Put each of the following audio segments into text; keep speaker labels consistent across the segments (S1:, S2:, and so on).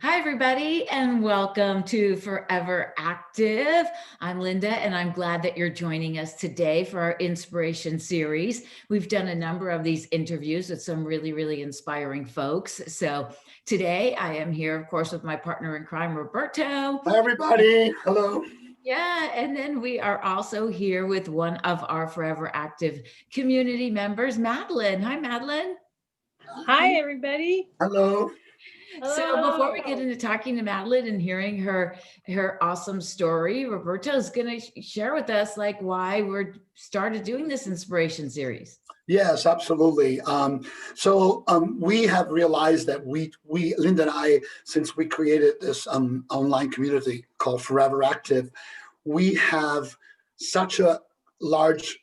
S1: Hi, everybody, and welcome to Forever Active. I'm Linda, and I'm glad that you're joining us today for our inspiration series. We've done a number of these interviews with some really, really inspiring folks. So today I am here, of course, with my partner in crime, Roberto.
S2: Hi, everybody. Hello.
S1: Yeah, and then we are also here with one of our Forever Active community members, Madelyn. Hi, Madelyn.
S3: Hi, everybody.
S2: Hello.
S1: So before we get
S3: Hello.
S1: into talking to Madelyn and hearing her awesome story, Roberto is going to share with us like why we're started doing this inspiration series.
S2: Yes, absolutely. We have realized that we Linda and I, since we created this online community called Forever Active, we have such a large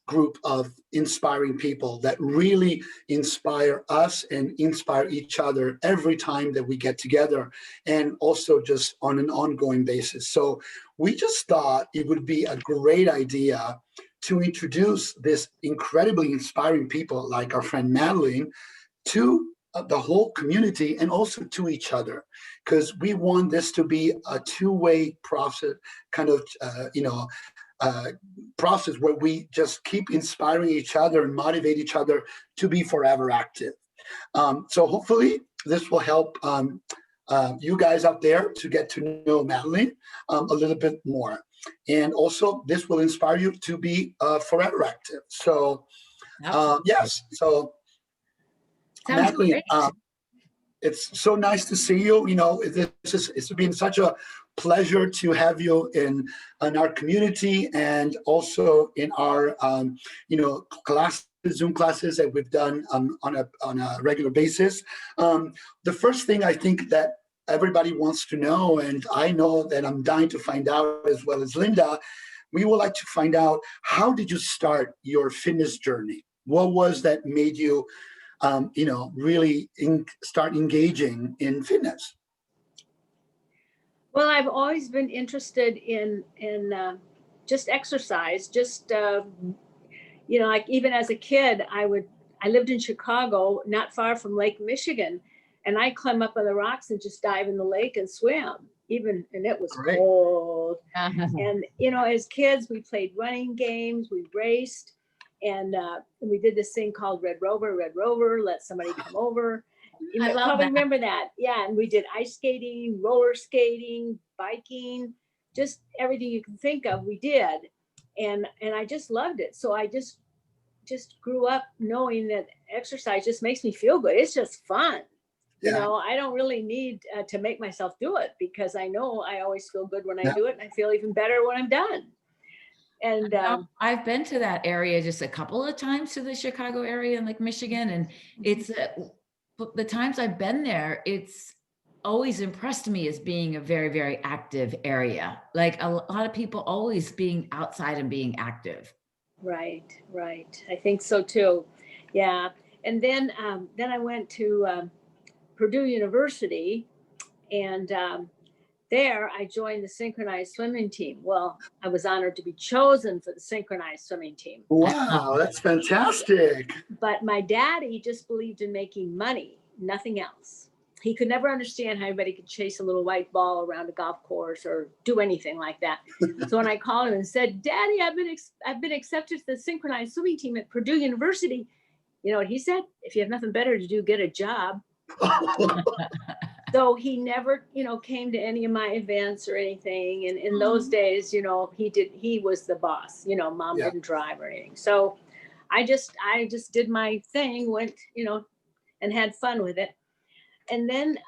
S2: group of inspiring people that really inspire us and inspire each other every time that we get together, and also just on an ongoing basis. So we just thought it would be a great idea to introduce this incredibly inspiring people like our friend Madelyn to the whole community and also to each other, because we want this to be a two-way process, kind of process where we just keep inspiring each other and motivate each other to be forever active. So hopefully this will help you guys out there to get to know Madelyn a little bit more. And also this will inspire you to be forever active. So yes, so
S1: Sounds
S2: Madelyn,
S1: great.
S2: it's so nice to see you. It's been such a pleasure to have you in our community and also in our classes, Zoom classes that we've done on a regular basis. The first thing I think that everybody wants to know, and I know that I'm dying to find out as well as Linda, we would like to find out, how did you start your fitness journey? What was that made you really start engaging in fitness?
S3: Well, I've always been interested in just exercise. Like even as a kid, I lived in Chicago, not far from Lake Michigan, and I climb up on the rocks and just dive in the lake and swim. And it was
S2: Great.
S3: cold. And as kids, we played running games, we raced. And we did this thing called Red Rover, let somebody come over. You
S1: I love
S3: probably
S1: that.
S3: remember that. Yeah, and we did ice skating, roller skating, biking, just everything you can think of, we did. And I just loved it. So I just grew up knowing that exercise just makes me feel good. It's just fun.
S2: Yeah.
S3: I don't really need to make myself do it, because I know I always feel good when I
S2: Yeah.
S3: do it, and I feel even better when I'm done. And
S1: I've been to that area just a couple of times, to the Chicago area in Lake Michigan, and it's the times I've been there, it's always impressed me as being a very, very active area. Like a lot of people always being outside and being active.
S3: Right. I think so too. Yeah. And then I went to Purdue University, and there I joined the synchronized swimming team. Well, I was honored to be chosen for the synchronized swimming team.
S2: Wow, that's fantastic.
S3: But my daddy just believed in making money, nothing else. He could never understand how anybody could chase a little white ball around a golf course or do anything like that. So when I called him and said, "Daddy, I've been accepted to the synchronized swimming team at Purdue University," you know what he said? "If you have nothing better to do, get a job." So he never, came to any of my events or anything. And in those days, he was the boss. Mom
S2: Yeah.
S3: didn't drive or anything. So I just did my thing, went, and had fun with it. And then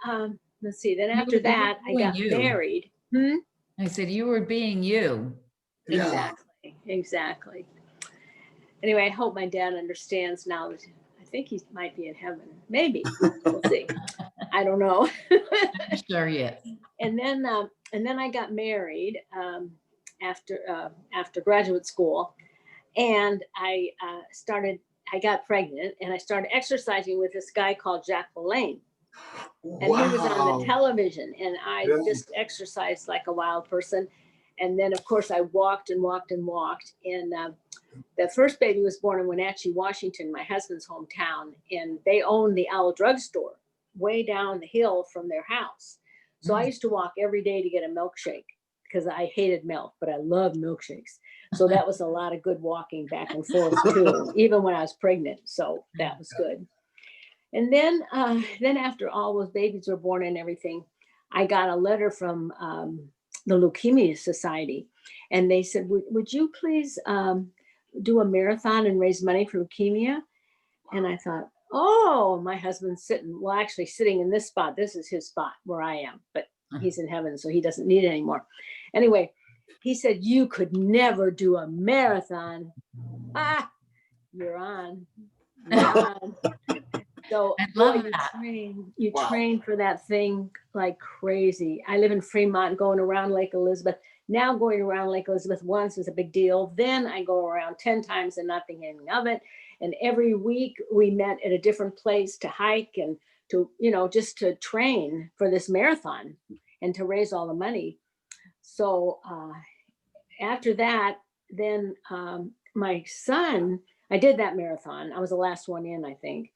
S3: let's see. Then after that, I got married.
S1: I said, you were being you.
S2: Yeah.
S3: Exactly. Anyway, I hope my dad understands now. I think he might be in heaven. Maybe. We'll see. I don't know.
S1: I'm sure, yes.
S3: And then I got married after graduate school, and I got pregnant, and I started exercising with this guy called Jack LaLanne. And he was on the television, and I just exercised like a wild person. And then, of course, I walked and walked and walked. And the first baby was born in Wenatchee, Washington, my husband's hometown, and they owned the Owl Drugstore. way down the hill from their house. So I used to walk every day to get a milkshake because I hated milk, but I love milkshakes. So that was a lot of good walking back and forth too, even when I was pregnant. So that was good. And then after all those babies were born and everything, I got a letter from the Leukemia Society, and they said, would you please do a marathon and raise money for leukemia? And I thought, oh, my husband's actually sitting in this spot. This is his spot where I am, but he's in heaven, so he doesn't need it anymore. Anyway, he said, you could never do a marathon. You're on. So
S1: I love
S3: boy,
S1: that.
S3: you
S2: Wow.
S3: train for that thing like crazy. I live in Fremont, going around Lake Elizabeth. Now going around Lake Elizabeth once is a big deal. Then I go around 10 times and not think anything of it. And every week we met at a different place to hike and to, just to train for this marathon and to raise all the money. So after that, then my son, I did that marathon. I was the last one in, I think.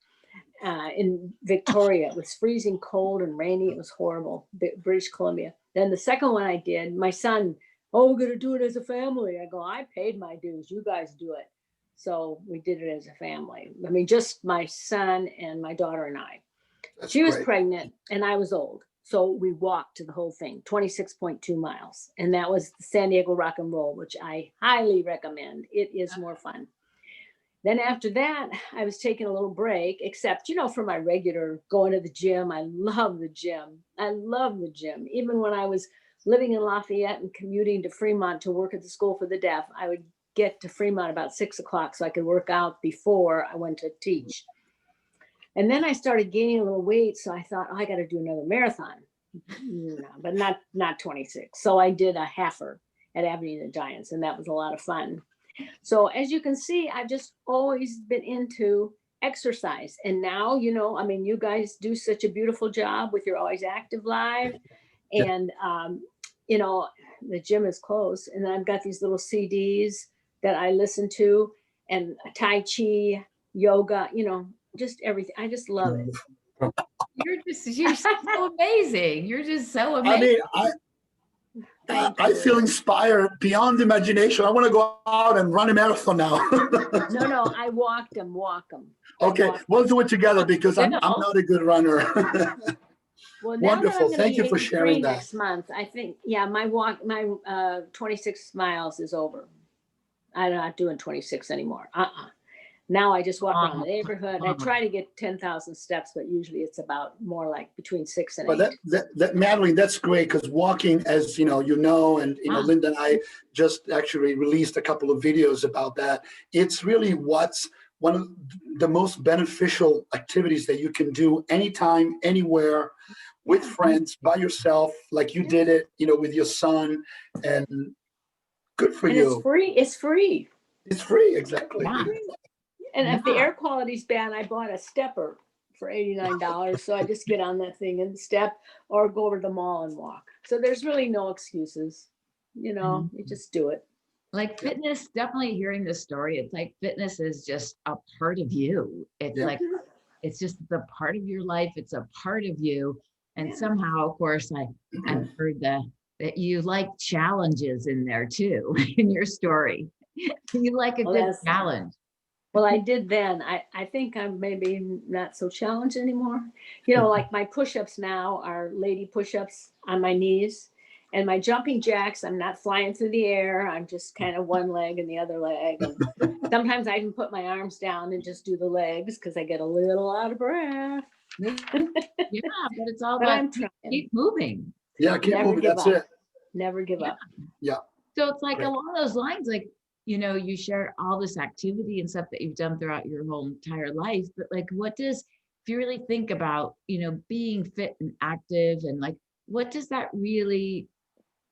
S3: In Victoria. It was freezing cold and rainy. It was horrible. British Columbia. Then the second one I did, my son, we're going to do it as a family. I go, I paid my dues. You guys do it. So we did it as a family. I mean, just my son and my daughter and I. She was pregnant and I was old. So we walked to the whole thing, 26.2 miles. And that was the San Diego Rock and Roll, which I highly recommend. It is more fun. Then after that, I was taking a little break, except, for my regular going to the gym. I love the gym. I love the gym. Even when I was living in Lafayette and commuting to Fremont to work at the School for the Deaf, I would get to Fremont about 6 o'clock so I could work out before I went to teach. And then I started gaining a little weight. So I thought, I got to do another marathon, but not 26. So I did a halfer at Avenue of the Giants, and that was a lot of fun. So as you can see, I've just always been into exercise. And now, you guys do such a beautiful job with your Always Active Live. And, the gym is closed. And I've got these little CDs that I listen to, and Tai Chi, yoga, just everything. I just love it.
S1: You're so amazing. You're just so amazing.
S2: I mean, I feel inspired beyond imagination. I want to go out and run a marathon now.
S3: No, I walk them.
S2: Okay, we'll do it together because I'm not a good runner.
S3: Well, now
S2: Wonderful.
S3: That I'm
S2: Thank you for sharing that.
S3: Next month, I think, my 26 miles is over. I'm not doing 26 anymore. Now I just walk around the neighborhood. I try to get 10,000 steps, but usually it's about more like between 6 and 8.
S2: That Madelyn, that's great, because walking, as and Linda and I just actually released a couple of videos about that. It's really what's one of the most beneficial activities that you can do anytime, anywhere, with friends, by yourself, like you did it, with your son, and good for you.
S3: It's free.
S2: It's free, exactly.
S1: Yeah.
S3: And if the air quality's bad, I bought a stepper for $89. So I just get on that thing and step, or go over to the mall and walk. So there's really no excuses. You just do it.
S1: Like fitness, definitely hearing this story, it's like fitness is just a part of you. It's like, it's just the part of your life. It's a part of you. And somehow, of course, I've heard that you like challenges in there too, in your story. You like a good challenge.
S3: Well, I did then. I think I'm maybe not so challenged anymore. Like my push-ups now are lady push-ups on my knees, and my jumping jacks, I'm not flying through the air. I'm just kind of one leg and the other leg. And sometimes I even put my arms down and just do the legs because I get a little out of breath.
S1: Yeah, but it's all about keep moving.
S2: Yeah, keep moving. That's it.
S3: Never give up.
S2: Yeah.
S1: So it's like along those lines, like, you share all this activity and stuff that you've done throughout your whole entire life, but like, if you really think about, being fit and active, and like, what does that really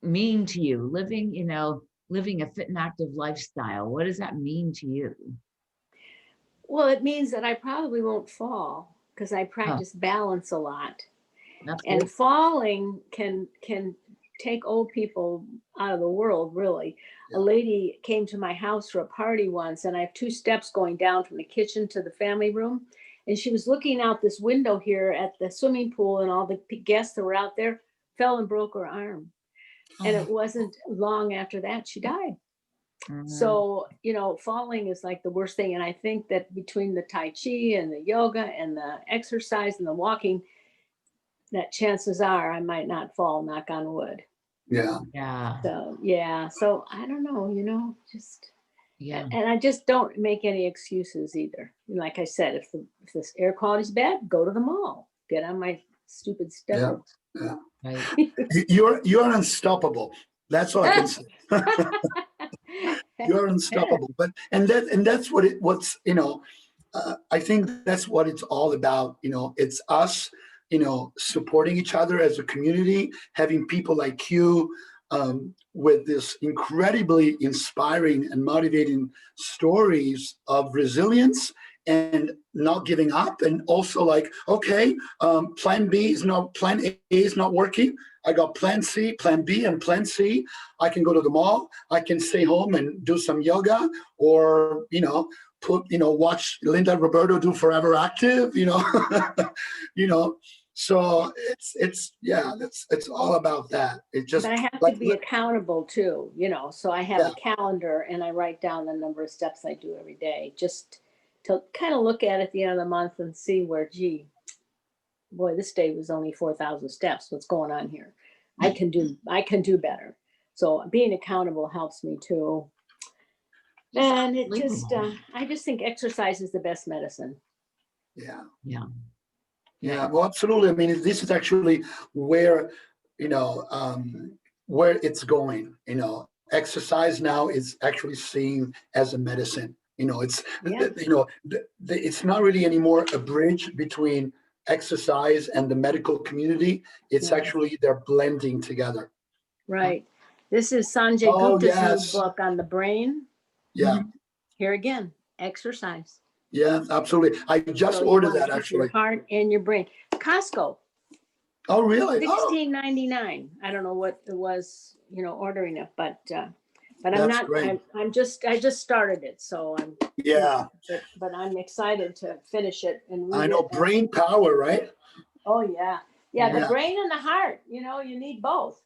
S1: mean to you? Living a fit and active lifestyle. What does that mean to you?
S3: Well, it means that I probably won't fall because I practice balance a lot. And falling can take old people out of the world, really. A lady came to my house for a party once, and I have 2 steps going down from the kitchen to the family room. And she was looking out this window here at the swimming pool, and all the guests that were out there fell and broke her arm. And it wasn't long after that she died. So, falling is like the worst thing. And I think that between the Tai Chi and the yoga and the exercise and the walking, that chances are I might not fall, knock on wood.
S2: Yeah.
S1: Yeah.
S3: So, yeah. So I don't know, just,
S1: Yeah.
S3: and I just don't make any excuses either. Like I said, if this air quality is bad, go to the mall, get on my stupid step.
S2: Yeah.
S1: Right.
S2: You're unstoppable. That's all I can say. You're unstoppable. But that's what's I think that's what it's all about. It's us, supporting each other as a community, having people like you with this incredibly inspiring and motivating stories of resilience and not giving up. And also like, okay, plan A is not working. I got plan C, plan B, and plan C. I can go to the mall. I can stay home and do some yoga, or, watch Linda Roberto do Forever Active, so it's all about that. It just,
S3: But I have
S2: like,
S3: to be accountable too, so I have
S2: Yeah.
S3: a calendar and I write down the number of steps I do every day, just to kind of look at the end of the month and see where, gee, boy, this day was only 4,000 steps. What's going on here? I can do better. So being accountable helps me too. And it just, I just think exercise is the best medicine.
S2: Yeah.
S1: Yeah.
S2: Yeah, well, absolutely. I mean, this is actually where, where it's going. Exercise now is actually seen as a medicine. It's,
S3: Yeah.
S2: It's not really anymore a bridge between exercise and the medical community. It's
S3: Yeah.
S2: actually, they're blending together.
S3: Right. This is Sanjay
S2: Oh,
S3: Gupta's
S2: yes.
S3: new book on the brain.
S2: Yeah.
S3: Here again, exercise.
S2: Yeah, absolutely. I just
S3: So you
S2: ordered
S3: want
S2: that
S3: to keep
S2: actually.
S3: your heart and your brain. Costco,
S2: Oh, really? Oh,
S3: $16.99. I don't know what it was, ordering it, but I'm
S2: That's
S3: not.
S2: great.
S3: I just started it, so I'm.
S2: Yeah.
S3: But I'm excited to finish it and read
S2: I know,
S3: it.
S2: brain power, right?
S3: Oh yeah, the
S2: Yeah.
S3: brain and the heart. You need both.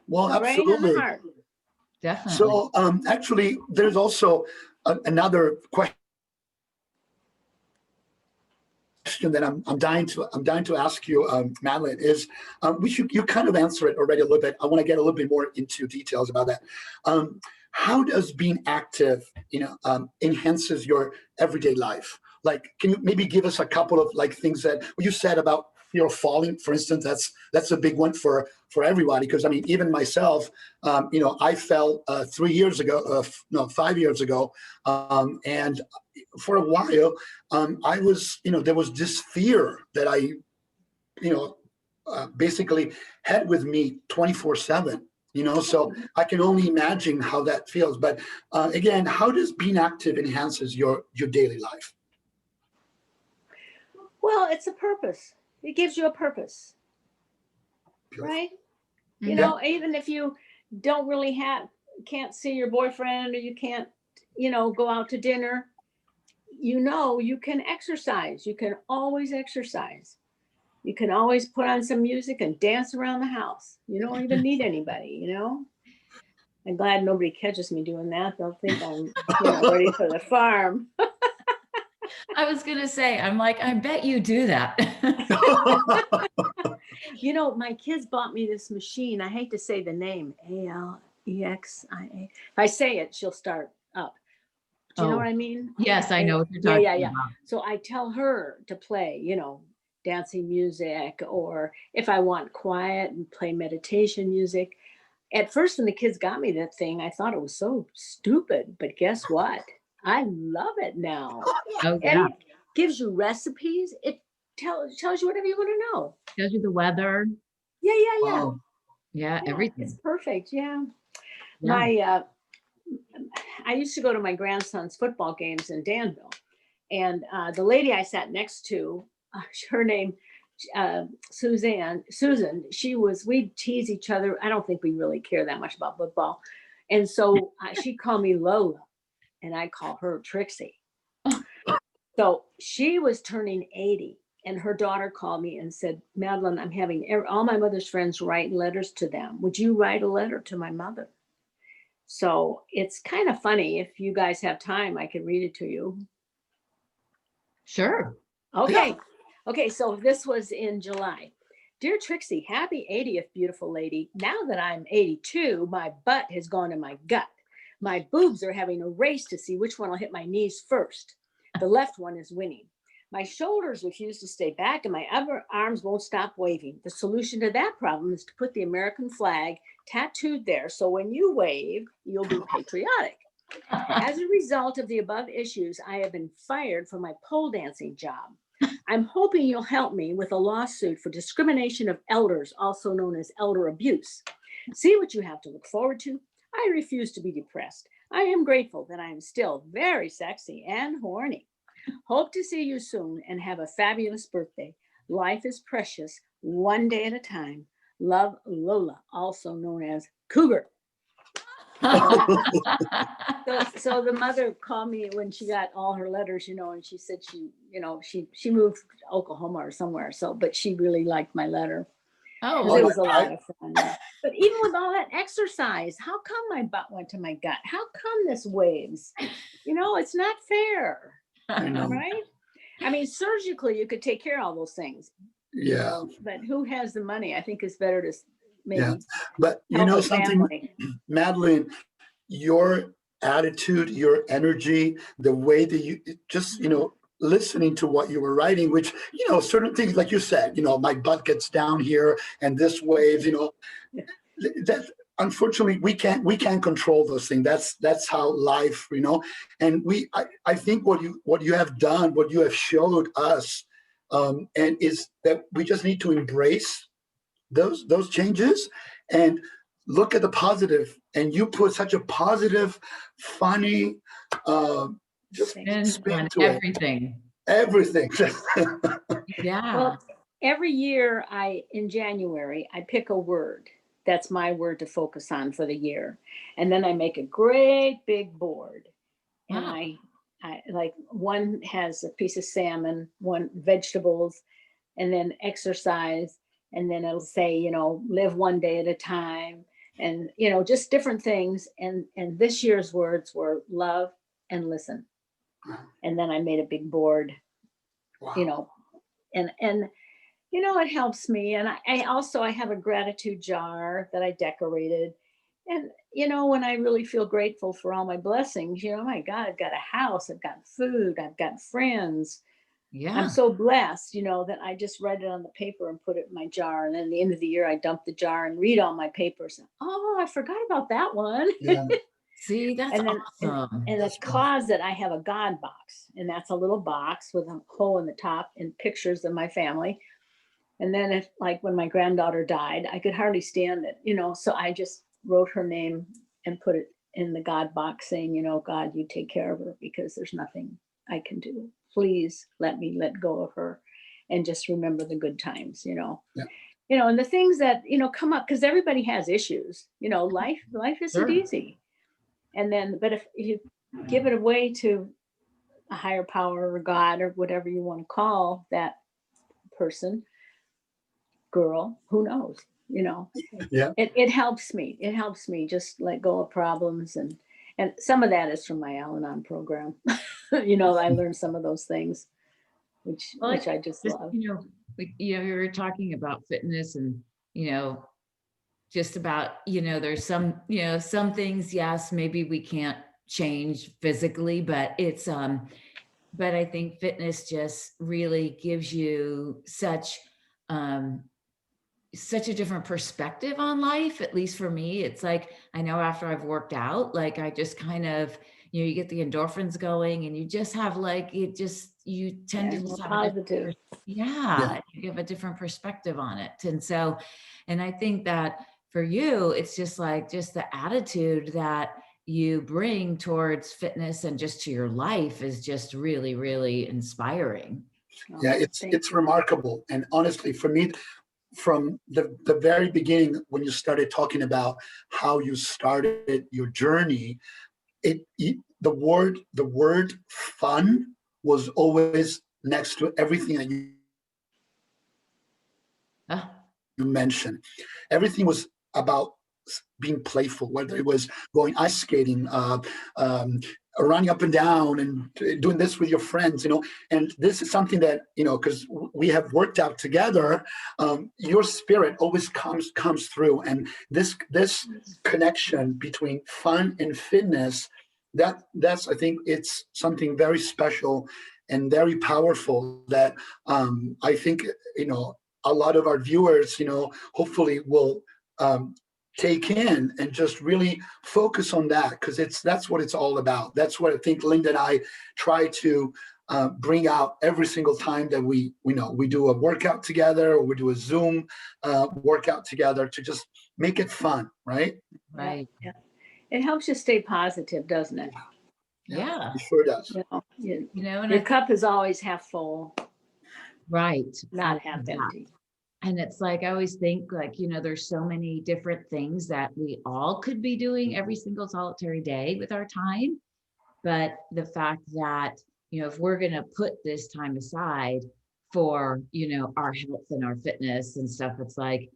S2: Well,
S3: The brain and the
S2: absolutely.
S3: heart.
S1: Definitely.
S2: So actually, there's also another question that I'm dying to ask you, Madelyn, is which you kind of answer it already a little bit. I want to get a little bit more into details about that. How does being active, enhances your everyday life? Like, can you maybe give us a couple of like things that you said about fear of falling, for instance? That's a big one for everybody, because I mean, even myself, I fell 3 years ago, 5 years ago, and for a while, I was, there was this fear that I, basically had with me 24/7. So I can only imagine how that feels. But again, how does being active enhances your daily life?
S3: Well, it's a purpose. It gives you a purpose, right?
S1: Mhm.
S3: Even if you don't really can't see your boyfriend, or you can't, go out to dinner, you can exercise. You can always exercise. You can always put on some music and dance around the house. You don't even need anybody. I'm glad nobody catches me doing that. They'll think I'm, ready for the farm.
S1: I was going to say, I'm like, I bet you do that.
S3: My kids bought me this machine. I hate to say the name, ALEXIA. If I say it, she'll start up. Do you know
S1: Oh,
S3: what I mean?
S1: yes, I know what you're talking
S3: Yeah.
S1: about.
S3: So I tell her to play, dancing music, or if I want quiet, and play meditation music. At first, when the kids got me that thing, I thought it was so stupid, but guess what? I love it now.
S1: Oh,
S3: And
S1: yeah.
S3: it gives you recipes. It tells you whatever you want to know.
S1: Tells you the weather.
S3: Yeah.
S2: Wow.
S1: Yeah,
S3: It's
S1: everything.
S3: perfect. Yeah.
S1: Yeah.
S3: I used to go to my grandson's football games in Danville, and the lady I sat next to, her name, Susan, we'd tease each other. I don't think we really care that much about football. And so she called me Lola, and I call her Trixie. So she was turning 80, and her daughter called me and said, Madelyn, I'm having all my mother's friends write letters to them. Would you write a letter to my mother? So it's kind of funny. If you guys have time, I could read it to you.
S1: Sure.
S3: Okay. Okay. So this was in July. Dear Trixie, happy 80th, beautiful lady. Now that I'm 82, my butt has gone to my gut. My boobs are having a race to see which one will hit my knees first. The left one is winning. My shoulders refuse to stay back and my other arms won't stop waving. The solution to that problem is to put the American flag tattooed there so when you wave, you'll be patriotic. As a result of the above issues, I have been fired from my pole dancing job. I'm hoping you'll help me with a lawsuit for discrimination of elders, also known as elder abuse. See what you have to look forward to. I refuse to be depressed. I am grateful that I am still very sexy and horny. Hope to see you soon and have a fabulous birthday. Life is precious, one day at a time. Love, Lola, also known as Cougar. So the mother called me when she got all her letters, and she said she moved to Oklahoma or somewhere. So, but she really liked my letter.
S1: Oh,
S3: It was a lot of fun. But even with all that exercise, how come my butt went to my gut? How come this waves? It's not fair.
S2: I know.
S3: Right? I mean, surgically, you could take care of all those things.
S2: Yeah.
S3: But who has the money? I think it's better to maybe.
S2: Yeah. But something, Madelyn, your attitude, your energy, the way that you just, listening to what you were writing, which, certain things, like you said, my butt gets down here and this waves, that unfortunately we can't control those things. That's how life, and I think what you have done, what you have showed us, and is that we just need to embrace those changes and look at the positive. And you put such a positive, funny, just spin to
S1: everything.
S2: Everything.
S1: Yeah.
S3: Well, every year in January, I pick a word. That's my word to focus on for the year. And then I make a great big board. And
S1: Wow.
S3: I like one has a piece of salmon, one vegetables, and then exercise. And then it'll say, live one day at a time. And, just different things. And this year's words were love and listen. And then I made a big board,
S2: Wow.
S3: and it helps me. And I have a gratitude jar that I decorated. And, when I really feel grateful for all my blessings, my God, I've got a house, I've got food, I've got friends.
S1: Yeah.
S3: I'm so blessed, that I just write it on the paper and put it in my jar. And then at the end of the year, I dump the jar and read all my papers. Oh, I forgot about that one.
S2: Yeah.
S1: See, that's awesome.
S3: In the closet, I have a God box, and that's a little box with a hole in the top and pictures of my family. And then when my granddaughter died, I could hardly stand it, so I just wrote her name and put it in the God box saying, God, you take care of her because there's nothing I can do. Please let me let go of her and just remember the good times,
S2: Yeah.
S3: And the things that, come up because everybody has issues, life isn't easy. And then, but if you give it away to a higher power or God or whatever you want to call that person, girl, who knows,
S2: Yeah.
S3: It helps me. It helps me just let go of problems. And some of that is from my Al-Anon program. I learned some of those things, which I just love.
S1: You were talking about fitness and, just about, there's some things, yes, maybe we can't change physically, but it's, but I think fitness just really gives you such a different perspective on life. At least for me, it's like, I know after I've worked out, like I just kind of, you get the endorphins going and you just have you tend to just have
S3: positive.
S1: you have a different perspective on it. And I think that for you, it's just the attitude that you bring towards fitness and just to your life is just really, really inspiring.
S2: Yeah, it's remarkable. And honestly, for me, from the very beginning, when you started talking about how you started your journey, the word fun was always next to everything that you
S1: Ah,
S2: mentioned. Everything was about being playful, whether it was going ice skating, running up and down and doing this with your friends, and this is something that, because we have worked out together, your spirit always comes through. And this connection between fun and fitness, that's I think it's something very special and very powerful that I think, a lot of our viewers, hopefully will take in and just really focus on that, because that's what it's all about. That's what I think Linda and I try to bring out every single time that we do a workout together, or we do a Zoom workout together, to just make it fun, right?
S1: right.
S3: Yeah. It helps you stay positive, doesn't it?
S1: Yeah.
S2: It sure does.
S1: And
S3: Your cup is always half full,
S1: right.
S3: not
S1: I
S3: half
S1: love that.
S3: empty.
S1: And it's like, I always think, like, there's so many different things that we all could be doing every single solitary day with our time. But the fact that, if we're going to put this time aside for, our health and our fitness and stuff, it's like,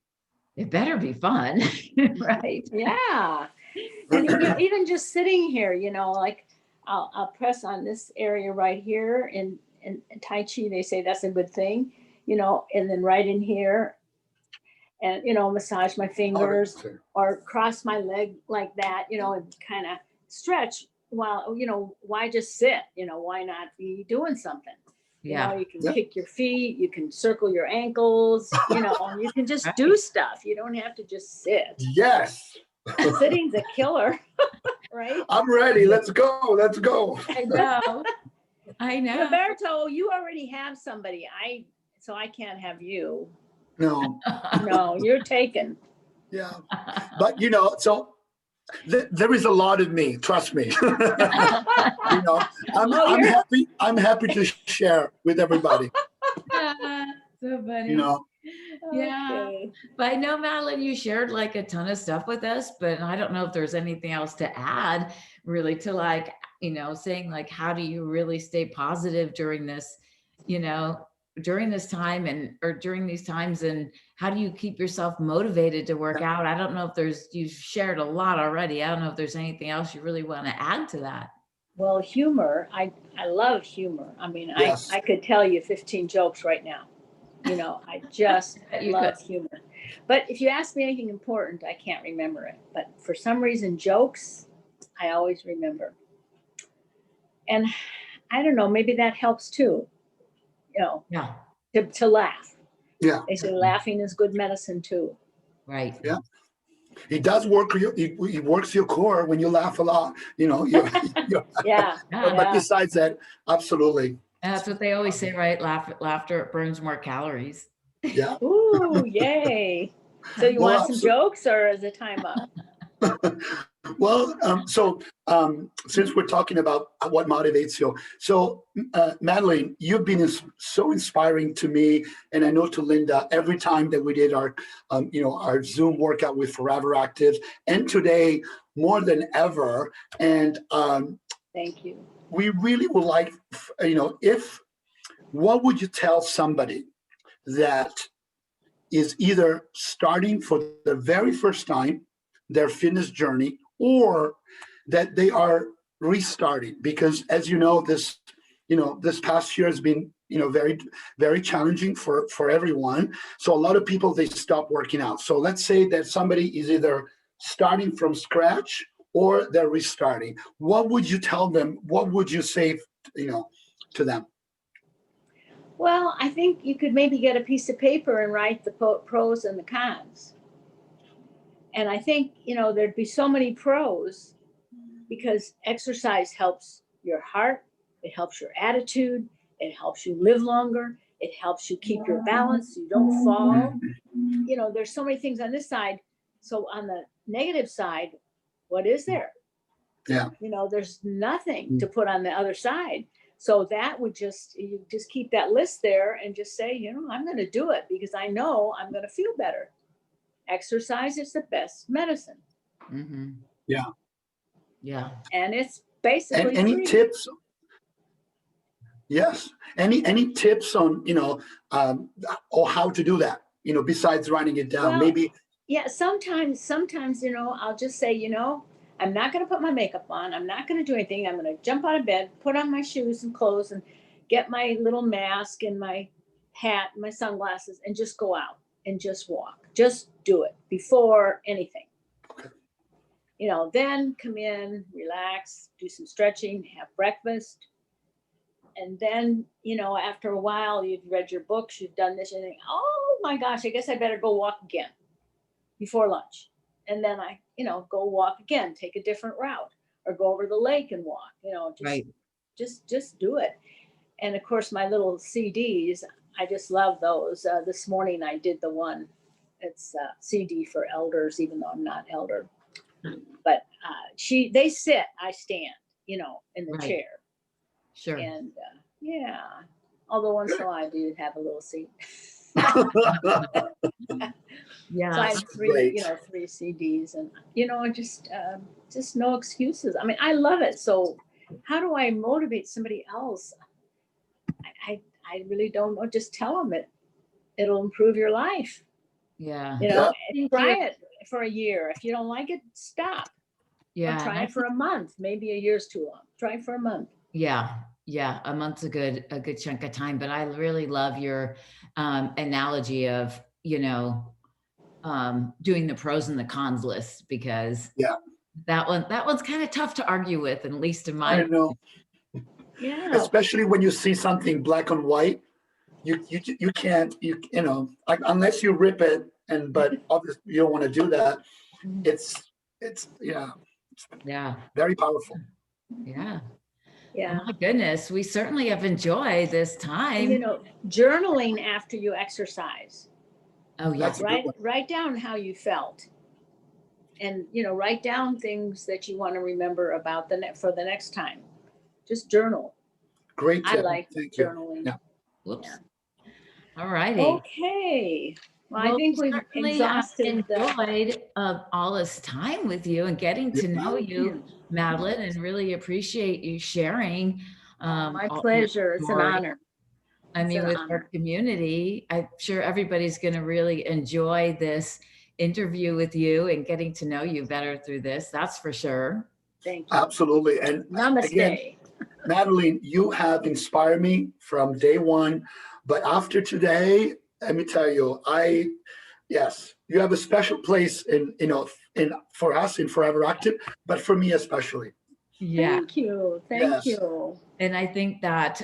S1: it better be fun. Right.
S3: Yeah. And even just sitting here, like I'll press on this area right here in Tai Chi, they say that's a good thing, and then right in here, and, massage my fingers or cross my leg like that, and kind of stretch while, why just sit, why not be doing something?
S1: Yeah.
S3: You can kick your feet, you can circle your ankles, you can just do stuff. You don't have to just sit.
S2: Yes.
S3: Sitting's a killer, right?
S2: I'm ready. Let's go. Let's go.
S3: I know.
S1: I
S3: Roberto, you already have somebody. So I can't have you.
S2: No.
S3: No, you're taken.
S2: Yeah. But, so there is a lot of me, trust me. I'm happy to share with everybody.
S1: So funny. Yeah.
S3: Okay.
S1: But I know, Madeline, you shared like a ton of stuff with us, but I don't know if there's anything else to add really to, like, saying, like, how do you really stay positive during this, during this time or during these times, and how do you keep yourself motivated to work out? I don't know if you've shared a lot already. I don't know if there's anything else you really want to add to that.
S3: Well, humor. I love humor. I mean,
S2: Yes.
S3: I could tell you 15 jokes right now. I just love humor. But if you ask me anything important, I can't remember it. But for some reason, jokes, I always remember. And I don't know, maybe that helps too,
S1: Yeah.
S3: to laugh.
S2: Yeah.
S3: They say laughing is good medicine too.
S1: Right.
S2: Yeah. He does work. He works your core when you laugh a lot.
S3: Yeah.
S2: But besides that, absolutely.
S1: That's what they always say, right? Laughter burns more calories.
S2: Yeah.
S3: Ooh, yay. So you want some jokes, or is it time up?
S2: Well, since we're talking about what motivates you, so Madeline, you've been so inspiring to me, and I know to Linda, every time that we did our Zoom workout with Forever Active, and today more than ever. And
S3: thank you.
S2: We really would like, what would you tell somebody that is either starting for the very first time their fitness journey, or that they are restarting? Because as you know, this past year has been, very, very challenging for everyone. So a lot of people, they stop working out. So let's say that somebody is either starting from scratch or they're restarting. What would you tell them? What would you say, to them?
S3: Well, I think you could maybe get a piece of paper and write the pros and the cons. And I think, there'd be so many pros, because exercise helps your heart, it helps your attitude, it helps you live longer, it helps you keep your balance, you don't fall. There's so many things on this side. So on the negative side, what is there?
S2: Yeah.
S3: There's nothing to put on the other side. So that would you just keep that list there and just say, I'm going to do it because I know I'm going to feel better. Exercise is the best medicine.
S1: Mm-hmm.
S2: Yeah.
S1: Yeah.
S3: And it's basically
S2: any
S3: free.
S2: tips? Yes. Any tips on, or how to do that, besides writing it down?
S3: Well,
S2: Maybe.
S3: yeah, sometimes, I'll just say, I'm not going to put my makeup on. I'm not going to do anything. I'm going to jump out of bed, put on my shoes and clothes, and get my little mask and my hat and my sunglasses, and just go out and just walk. Just do it before anything.
S2: Okay.
S3: Then come in, relax, do some stretching, have breakfast. And then, after a while, you've read your books, you've done this, and you think, oh my gosh, I guess I better go walk again before lunch. And then I, go walk again, take a different route, or go over the lake and walk,
S1: Right.
S3: just do it. And of course, my little CDs, I just love those. This morning I did the one, it's CD for elders, even though I'm not elder. But they sit, I stand, in the
S1: Right.
S3: chair.
S1: Sure.
S3: And yeah, although once in a while I do have a little seat.
S1: Yeah.
S3: So I have
S2: Great.
S3: three CDs, and just no excuses. I mean, I love it. So how do I motivate somebody else? I really don't know. Just tell them it'll improve your life.
S1: Yeah.
S3: Try it for a year. If you don't like it, stop.
S1: Yeah.
S3: Or try it for a month. Maybe a year's too long. Try it for a month.
S1: Yeah. A month's a good chunk of time, but I really love your analogy of, doing the pros and the cons list, because
S2: Yeah.
S1: that one's kind of tough to argue with, at least in
S2: I
S1: my
S2: know.
S3: Yeah.
S2: Especially when you see something black and white, you can't, unless you rip it, but obviously you don't want to do that. It's
S1: Yeah.
S2: very powerful.
S1: Yeah.
S3: Yeah.
S1: Oh my goodness. We certainly have enjoyed this time.
S3: And, journaling after you exercise.
S1: Oh, yes.
S2: That's a good one.
S3: Write down how you felt, and write down things that you want to remember about for the next time. Just journal.
S2: Great
S3: I
S2: tip.
S3: like
S2: Thank you.
S3: journaling.
S2: Yeah.
S1: Whoops.
S3: Yeah.
S1: All righty.
S3: Okay. Well, I think we've
S1: certainly
S3: exhausted
S1: enjoyed all this time with you and getting to know you, Madelyn, and really appreciate you sharing.
S3: My
S1: all your
S3: pleasure. It's an
S1: story.
S3: honor.
S1: I mean, with our community, I'm sure everybody's going to really enjoy this interview with you and getting to know you better through this. That's for sure.
S3: Thank you.
S2: Absolutely. And
S3: Namaste.
S2: again, Madelyn, you have inspired me from day one. But after today, let me tell you, yes, you have a special place for us in Forever Active, but for me especially.
S1: Yeah.
S3: Thank you. Thank you.
S1: And I think that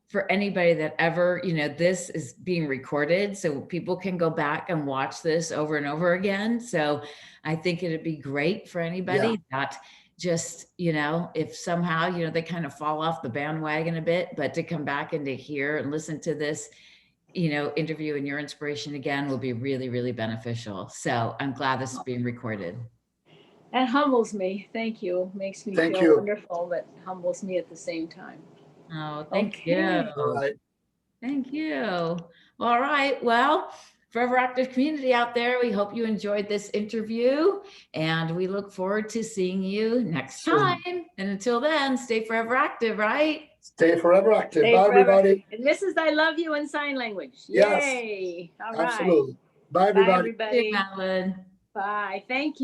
S1: for anybody that ever, this is being recorded, so people can go back and watch this over and over again. So I think it'd be great for anybody that just, if somehow, they kind of fall off the bandwagon a bit, but to come back and to hear and listen to this, interview and your inspiration again will be really, really beneficial. So I'm glad this is being recorded.
S3: That humbles me. Thank you. Makes me feel wonderful, but humbles me at the same time.
S1: Oh, thank you.
S2: All right.
S1: Thank you. All right. Well, Forever Active community out there, we hope you enjoyed this interview, and we look forward to seeing you next time. And until then, stay forever active, right?
S2: Stay forever active. Bye, everybody.
S3: And Mrs. I love you in sign language.
S2: Yes.
S3: Yay. All right.
S2: Absolutely. Bye, everybody.
S3: Bye, everybody.
S1: Madelyn.
S3: Bye. Thank you.